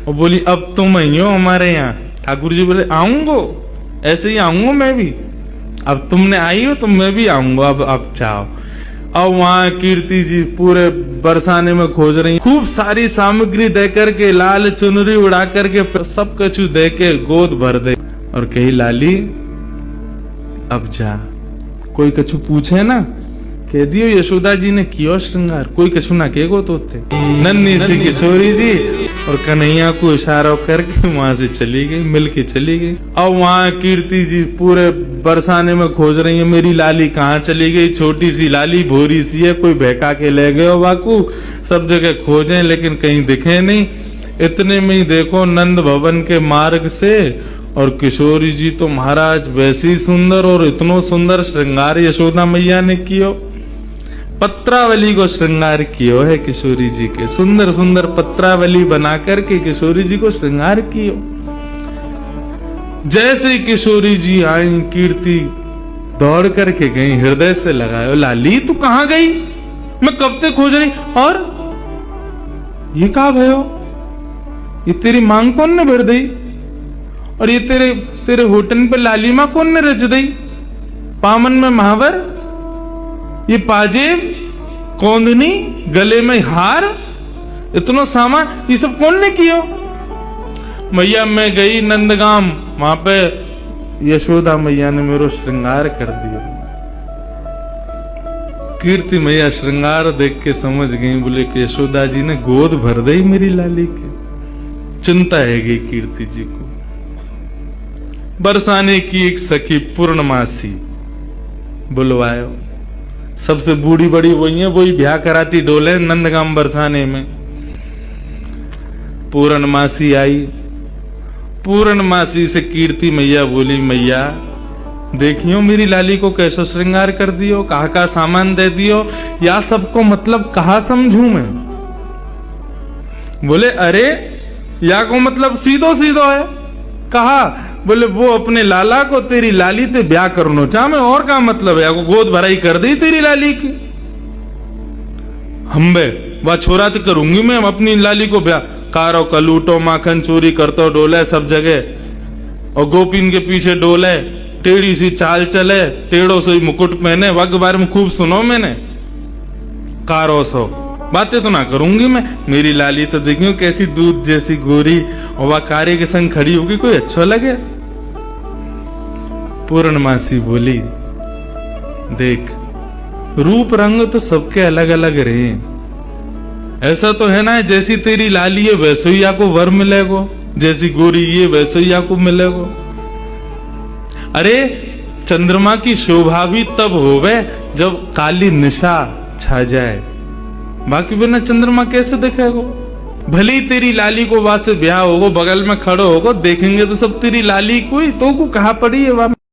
और बोली अब तुम आई हो हमारे यहाँ। ठाकुर जी बोले आऊंगो, ऐसे ही आऊंगा मैं भी, अब तुमने आई हो तो मैं भी आऊंगा, अब चाहो। अब वहां कीर्ति जी पूरे बरसाने में खोज रही, खूब सारी सामग्री दे करके, लाल चुनरी उड़ा करके, सब कछु दे के गोद भर दे और कही लाली अब जा। कोई कछु पूछे ना कह दियो यशोदा जी ने कियो श्रृंगार, कोई कछु ना केगो तो थे। नन्ही सी किशोरी जी और कन्हैया को इशारा करके वहां से चली गई, मिल के चली गई। अब वहां कीर्ति जी पूरे बरसाने में खोज रही है, मेरी लाली कहाँ चली गई, छोटी सी लाली भोरी सी है, कोई बहका के ले गए हो बाकू। सब जगह खोजे लेकिन कहीं दिखे नहीं। इतने में ही देखो नंद भवन के मार्ग से, और किशोरी जी तो महाराज वैसी सुंदर, और इतनो सुंदर श्रृंगार यशोदा मैया ने कियो, पत्रावली को श्रृंगार कियो है किशोरी जी के, सुंदर सुंदर पत्रावली बना करके किशोरी जी को श्रृंगार कियो। जैसे ही किशोरी जी आई, कीर्ति दौड़ करके गई, हृदय से लगायो, लाली तू कहां गई, मैं कब से खोज रही, और ये कहा भयो, ये तेरी मांग कौन ने भर दी, और ये तेरे होटन पे लालिमा कौन ने रच दी, पामन में महावर, ये पाजेब, कौंदनी, गले में हार, इतना सामान ये सब कौन ने कियो। मैया मैं गई नंदगाम, वहां पे यशोदा मैया ने मेरो श्रृंगार कर दिया। कीर्ति मैया श्रृंगार देख के समझ गई, बोले कि यशोदा जी ने गोद भर दी मेरी लाली की। चिंता है गई कीर्ति जी को। बरसाने की एक सखी पूर्णमासी बुलवायो, सबसे बूढ़ी बड़ी वही है, वही ब्याह कराती डोले नंदगाम बरसाने में। पूर्णमासी आई, पूर्णमासी से कीर्ति मैया बोली, मैया देखियो मेरी लाली को कैसो श्रृंगार कर दियो, कहा का सामान दे दियो, या सबको मतलब कहा समझू मैं। बोले अरे या को मतलब सीधो सीधो है, कहा बोले वो अपने लाला को तेरी लाली ते ब्याह करनो चाह मैं, और का मतलब है, को गोद भराई कर दी तेरी लाली की। हम्बे वह छोरा तो करूंगी मैं अपनी लाली को ब्याह, कारो कलूटो माखन चोरी करतो डोले सब जगह, और गोपीन के पीछे डोले, टेढ़ी सी चाल चले, टेढ़ो से मुकुट पहने, वग बार में खूब सुनो मैंने, कारो सो बातें तो ना करूंगी मैं। मेरी लाली तो देखियो कैसी दूध जैसी गोरी, और वह कार्य के संग खड़ी होगी, कोई अच्छा लगे। पूर्णमासी बोली देख रूप रंग तो सबके अलग अलग रहे, ऐसा तो है ना जैसी तेरी लाली है वैसे ही आपको वर मिलेगो, जैसी गोरी ये वैसे ही आपको मिलेगो। अरे चंद्रमा की शोभा भी तब होवे जब काली निशा छा जाए, बाकी बिना चंद्रमा कैसे दिखेगो। भले ही तेरी लाली को वहां से ब्याह होगो, बगल में खड़ो होगो, देखेंगे तो सब तेरी लाली कोई तो को कहा पड़ी है वहां।